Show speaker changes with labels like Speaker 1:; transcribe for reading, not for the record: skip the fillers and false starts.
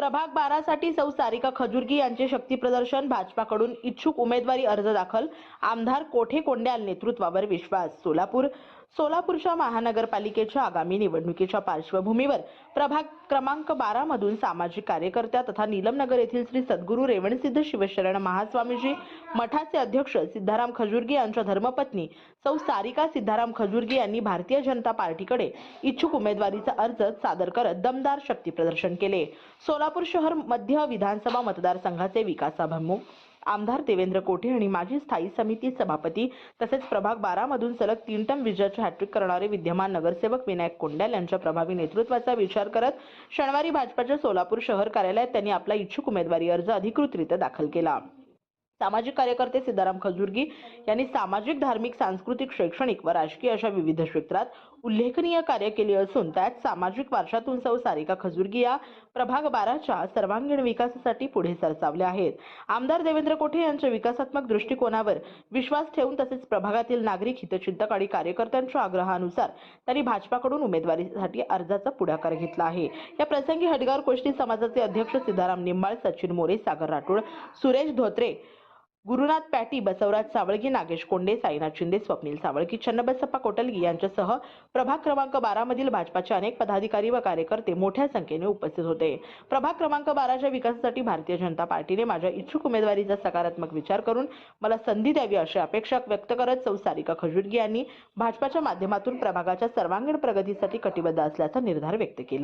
Speaker 1: प्रभाग 12 साठी सौ सारिका खजुर्गी यांचे शक्ती प्रदर्शन, भाजपाकडून इच्छुक उमेदवारी अर्ज दाखल, आमदार कोठे कोंड्याल नेतृत्वावर विश्वास. सोलापूरच्या महानगरपालिकेच्या आगामी निवडणुकीच्या पार्श्वभूमीवर प्रभाग क्रमांक 12 मधून सामाजिक कार्यकर्त्या तथा नीलमनगर येथील श्री सद्गुरू रेवणसिद्ध शिवशरण महास्वामीजी मठाचे अध्यक्ष सिद्धाराम खजुर्गी यांच्या धर्मपत्नी सौ सारिका सिद्धाराम खजुर्गी यांनी भारतीय जनता पार्टीकडे इच्छुक उमेदवारीचा अर्ज सादर करत दमदार शक्ती प्रदर्शन केले. सोलापूर शहर मध्य विधानसभा मतदारसंघाचे विकासाभिमुख आमदार देवेंद्र कोठे आणि माजी स्थायी समिती सभापती तसेच प्रभाग 12 मधून सलग 3 टर्म विजयाचे हॅट्रिक करणारे विद्यमान नगरसेवक विनायक कोंड्याल यांच्या प्रभावी नेतृत्वाचा विचार करत शनिवारी भाजपाच्या सोलापूर शहर कार्यालयात त्यांनी आपला इच्छुक उमेदवारी अर्ज अधिकृतरित्या दाखल केला. सामाजिक कार्यकर्ते सिद्धाराम खजुर्गी यांनी सामाजिक, धार्मिक, सांस्कृतिक, शैक्षणिक व राजकीय अशा विविध क्षेत्रात उल्लेखनीय कार्य केले असून त्यात सामाजिक वारशातून सौ सारिका खजुर्गी या प्रभाग 12च्या सर्वांगीण विकासासाठी पुढे सरसावल्या आहेत. आमदार देवेंद्र कोठे यांच्या विकासात्मक दृष्टिकोनावर विश्वास ठेवून तसेच प्रभागातील नागरिक, हितचिंतक आणि कार्यकर्त्यांच्या आग्रहानुसार त्यांनी भाजपाकडून उमेदवारीसाठी अर्जाचा पुढाकार घेतला आहे. या प्रसंगी हडगार कोष्टी समाजाचे अध्यक्ष सिद्धाराम निंबाळ, सचिन मोरे, सागर राठोड, सुरेश धोत्रे, गुरुनाथ पॅटी, बसवराज सावळगी, नागेश कोंडे, साईनाथ शिंदे, स्वप्नील सावळगी, चन्नबसप्पा कोटलगी यांच्यासह प्रभाग क्रमांक 12 मधील भाजपाचे अनेक पदाधिकारी व कार्यकर्ते मोठ्या संख्येने उपस्थित होते. प्रभाग क्रमांक 12च्या विकासासाठी भारतीय जनता पार्टीने माझ्या इच्छुक उमेदवारीचा सकारात्मक विचार करून मला संधी द्यावी अशी अपेक्षा व्यक्त करत सौ सारिका खजुर्गी यांनी भाजपाच्या माध्यमातून प्रभागाच्या सर्वांगीण प्रगतीसाठी कटिबद्ध असल्याचा निर्धार व्यक्त केला.